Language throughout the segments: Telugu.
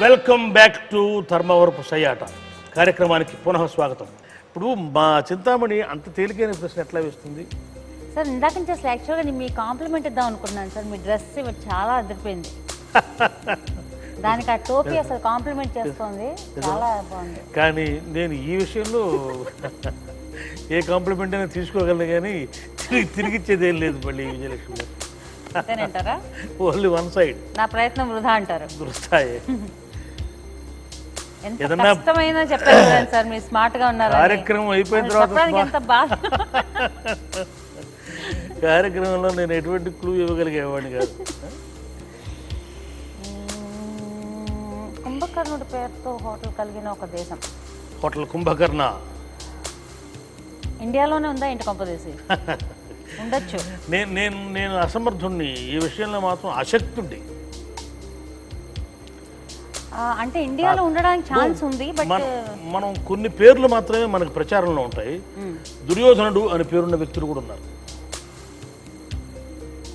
వెల్కమ్ బ్యాక్ టు ధర్మవరపు సయ్యాట కార్యక్రమానికి పునః స్వాగతం. ఇప్పుడు మా చింతామణి అంత తేలికైన ప్రశ్న ఎట్లా వేస్తుంది సార్? ఇందాక నుంచి అసలు యాక్చువల్గా మీ కాంప్లిమెంట్ ఇద్దాం అనుకున్నాను సార్. మీ డ్రెస్ చాలా అదిరిపోయింది. దానికి ఆ టోపీ అసలు కాంప్లిమెంట్ చేస్తుంది, చాలా బాగుంది. కానీ నేను ఈ విషయంలో ఏ కాంప్లిమెంట్ అయినా తీసుకోగలను, కానీ తిరిగిచ్చేది ఏం లేదు. మళ్ళీ విజయలక్ష్మి అంతేనంటారా? Only one side. నా ప్రయత్నం వృధా అంటారు. వృధాయే. ఎంత కష్టమైనా చెప్పారు సార్, మీరు స్మార్ట్ గా ఉన్నారు. కార్యక్రమం అయిపోయిన తర్వాత ఎంత బాధ. కార్యక్రమంలో నేను ఎటువంటి క్లూ ఇవ్వగలిగేవాడిని కాదు. కుంభకర్ణుడి పేరుతో హోటల్ కలిగిన ఒక దేశం. హోటల్ కుంభకర్ణ ఇండియాలోనే ఉందా ఇంటి కొంపదేశి? ఉండొచ్చు. నేను అసమర్థుణ్ణి ఈ విషయంలో, మాత్రం అశక్తుండి. అంటే ఇండియాలో ఉండడానికి ఛాన్స్ ఉంది, బట్ మనం కొన్ని పేర్లు మాత్రమే మనకు ప్రచారంలో ఉంటాయి. దుర్యోధనుడు అనే పేరున్న వ్యక్తులు కూడా ఉన్నారు.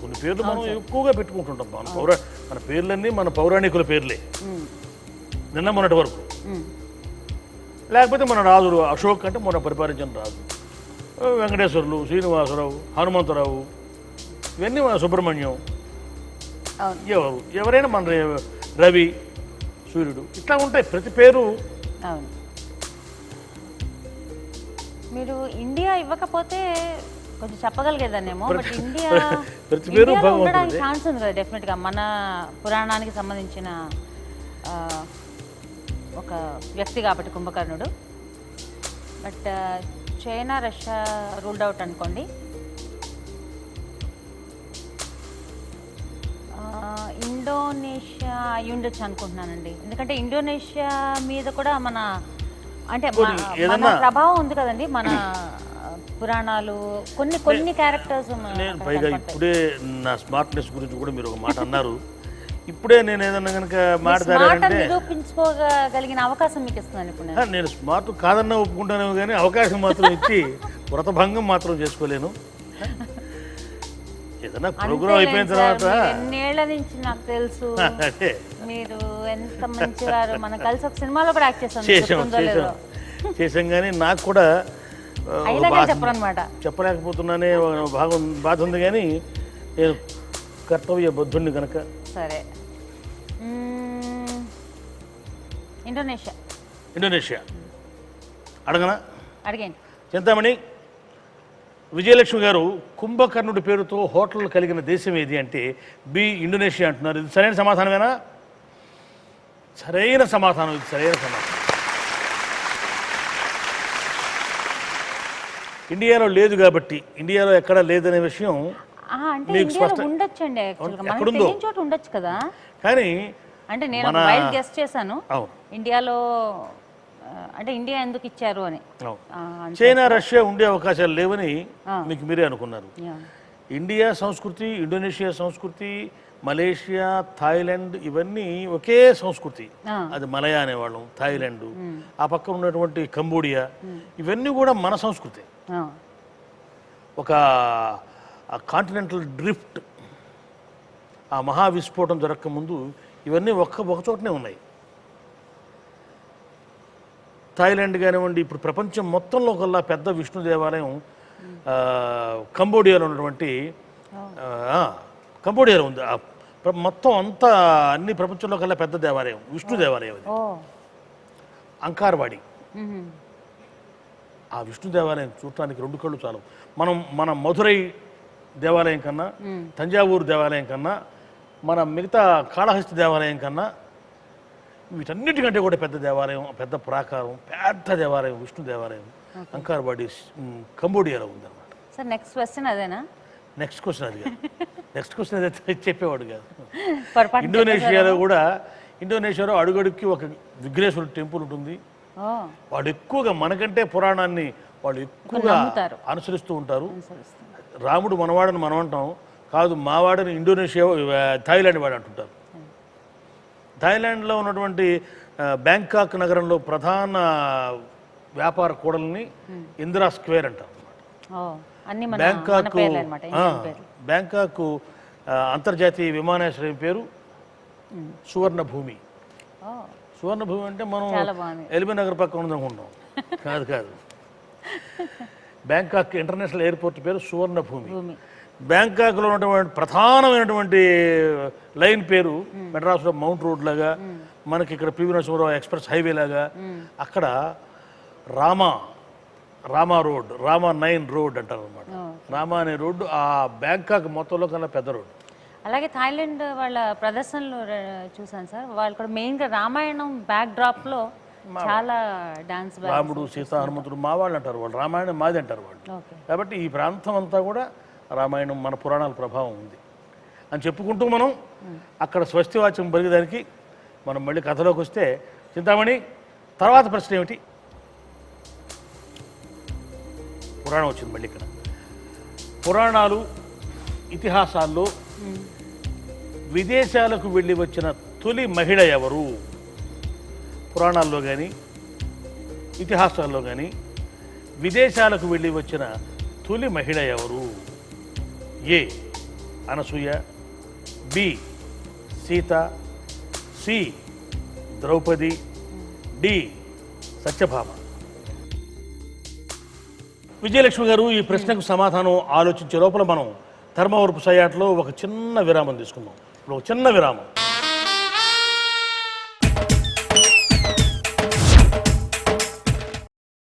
కొన్ని పేర్లు మనం ఎక్కువగా పెట్టుకుంటుంటాం. మన పేర్లన్నీ మన పౌరాణికుల పేర్లే నిన్న మొన్నటి వరకు. లేకపోతే మన రాజులు అశోక్ అంటే మొన్న పరిపాలించిన రాజు, వెంకటేశ్వర్లు, శ్రీనివాసరావు, హనుమంతరావు, ఇవన్నీ మన సుబ్రహ్మణ్యం, ఎవరైనా మన రవి, సూర్యుడు, ఇట్లా ఉంటాయి ప్రతి పేరు. మీరు ఇండియా ఇవ్వకపోతే కొంచెం చెప్పగలిగేదాన్నేమో, బట్ ఇండియా ప్రతి పేరు ఉండడానికి ఛాన్స్ ఉంది కదా డెఫినెట్ గా. మన పురాణానికి సంబంధించిన ఒక వ్యక్తి కాబట్టి కుంభకర్ణుడు. But China, Russia ruled out అనుకోండి. ఇండోనేషియా అయి ఉండొచ్చు అనుకుంటున్నానండి, ఎందుకంటే ఇండోనేషియా మీద కూడా మన అంటే మన ప్రభావం ఉంది కదండి, మన పురాణాలు, కొన్ని క్యారెక్టర్స్. పైగా ఇప్పుడే నా స్మార్ట్నెస్ గురించి కూడా మీరు ఒక మాట అన్నారు. ఇప్పుడే నేను ఏదన్నా కనుక మాట్లాడాలంటే నిరూపించుకోగలిగిన అవకాశం మీకు ఇస్తున్నాను ఇప్పుడు. నేను స్మార్ట్ కాదన్నా ఒప్పుకుంటానేమో, కానీ అవకాశం మాత్రం ఇచ్చి వ్రతభంగం మాత్రం చేసుకోలేను. ఏదన్నా ప్రోగ్రామ్ అయిపోయిన తర్వాత ఎన్నేళ్ల నుంచి నాకు తెలుసు మీరు ఎంత మంచివారు. మనం కలిసి ఒక సినిమాలో కూడా యాక్ట్ చేసాం, కానీ నాకు కూడా చెప్పరనమాట, చెప్పలేకపోతున్నానే బాధ ఉంది. కానీ నేను కర్తవ్య బద్ధుణ్ణి కనుక. సరే, ఇండోనేషియా అడగనా? అడిగండి. చింతామణి, విజయలక్ష్మి గారు కుంభకర్ణుడి పేరుతో హోటల్ కలిగిన దేశం ఏది అంటే బి ఇండోనేషియా అంటున్నారు. ఇది సరైన సమాధానమేనా? సరైన సమాధానం. ఇది సరైన సమాధానం. ఇండియాలో లేదు కాబట్టి, ఇండియాలో ఎక్కడా లేదనే విషయం మీకు ఉండొచ్చండి. ఉండొచ్చు కదా, కానీ అంటే నేను వైల్డ్ గెస్ చేశాను ఇండియాలో, అంటే ఇండియా ఎందుకు ఇచ్చారు అని. చైనా, రష్యా ఉండే అవకాశాలు లేవని మీకు మీరే అనుకున్నారు. ఇండియా సంస్కృతి, ఇండోనేషియా సంస్కృతి, మలేషియా, థాయిలాండ్ ఇవన్నీ ఒకే సంస్కృతి. అది మలయా అనేవాళ్ళం, థాయిలాండ్, ఆ పక్కన ఉన్నటువంటి కంబోడియా, ఇవన్నీ కూడా మన సంస్కృతి. ఒక కాంటినెంటల్ డ్రిఫ్ట్, ఆ మహావిస్ఫోటం జరగక ముందు ఇవన్నీ ఒక చోటనే ఉన్నాయి. థాయిలాండ్ కానివ్వండి, ఇప్పుడు ప్రపంచం మొత్తంలో కల్లా పెద్ద విష్ణు దేవాలయం కంబోడియాలో ఉన్నటువంటి కంబోడియాలో ఉంది. మొత్తం అంతా అన్ని ప్రపంచంలో కల్లా పెద్ద దేవాలయం విష్ణు దేవాలయం అది, అంకార్వాడి. ఆ విష్ణు దేవాలయం చూడటానికి 2 కళ్ళు చాలు. మన మధురై దేవాలయం కన్నా, తంజావూరు దేవాలయం కన్నా, మన మిగతా కాళహస్తి దేవాలయం కన్నా, వీటన్నిటికంటే కూడా పెద్ద దేవాలయం, పెద్ద ప్రాకారం, పెద్ద దేవాలయం విష్ణు దేవాలయం అంకార్వాడి కంబోడియాలో ఉందన్నమాట. సార్ నెక్స్ట్ క్వశ్చన్ అదేనా? నెక్స్ట్ క్వశ్చన్ అది కాదు. నెక్స్ట్ క్వశ్చన్ అయితే చెప్పేవాడు కాదు. ఇండోనేషియాలో అడుగడుక్కి ఒక విఘ్నేశ్వరుడు టెంపుల్ ఉంటుంది. వాళ్ళు ఎక్కువగా మనకంటే పురాణాన్ని వాళ్ళు ఎక్కువగా అనుసరిస్తూ ఉంటారు. రాముడు మనవాడని మనం అంటాం, కాదు మావాడని ఇండోనేషియా, థాయిలాండ్ వాడు అంటుంటారు. థాయిలాండ్లో ఉన్నటువంటి బ్యాంకాక్ నగరంలో ప్రధాన వ్యాపార కూడల్ని ఇందిరా స్క్వేర్ అంటారు. బ్యాంకాక్ అంతర్జాతీయ విమానాశ్రయం పేరు సువర్ణ భూమి. సువర్ణ భూమి అంటే మనం చాలా బాగుంది. ఎల్బీ నగర్ పక్కన ఉంది అనుకుంటాం. కాదు కాదు, బ్యాంకాక్ ఇంటర్నేషనల్ ఎయిర్పోర్ట్ పేరు సువర్ణ భూమి. బ్యాంకాక్లో ఉన్నటువంటి ప్రధానమైనటువంటి లైన్ పేరు మెడ్రాస్లో మౌంట్ రోడ్ లాగా, మనకి ఇక్కడ పివి నరసింహారావు ఎక్స్ప్రెస్ హైవే లాగా, అక్కడ రామా రోడ్, రామా 9 రోడ్ అంటారు అనమాట. రామా అనే రోడ్డు ఆ బ్యాంకాక్ మొత్తంలో కన్నా పెద్ద రోడ్డు. అలాగే థాయిలాండ్ వాళ్ళ ప్రదర్శనలు చూసాను సార్, వాళ్ళు కూడా మెయిన్గా రామాయణం బ్యాక్ డ్రాప్లో చాలా డాన్స్, రాముడు సీత హనుమంతుడు మా వాళ్ళు అంటారు, వాళ్ళు రామాయణం మాది అంటారు వాళ్ళు. కాబట్టి ఈ ప్రాంతం అంతా కూడా రామాయణం మన పురాణాల ప్రభావం ఉంది అని చెప్పుకుంటూ మనం అక్కడ స్వస్తివాచ్యం పలికేదానికి మనం మళ్ళీ కథలోకి వస్తే, చింతామణి తర్వాత ప్రశ్న ఏమిటి? పురాణం వచ్చింది మళ్ళీ ఇక్కడ. పురాణాలు ఇతిహాసాల్లో విదేశాలకు వెళ్ళి వచ్చిన తొలి మహిళ ఎవరు? పురాణాల్లో కానీ ఇతిహాసాల్లో కానీ విదేశాలకు వెళ్ళి వచ్చిన తొలి మహిళ ఎవరు? A Anasuya, B Sita, C Draupadi, D Satyabhama. Vijayalakshmi గారు, ఈ ప్రశ్నకు సమాధానం ఆలోచించే లోపల మనం ధర్మవరపు సయాట్లో ఒక చిన్న విరామం తీసుకుందాం. ఇప్పుడు ఒక చిన్న విరామం.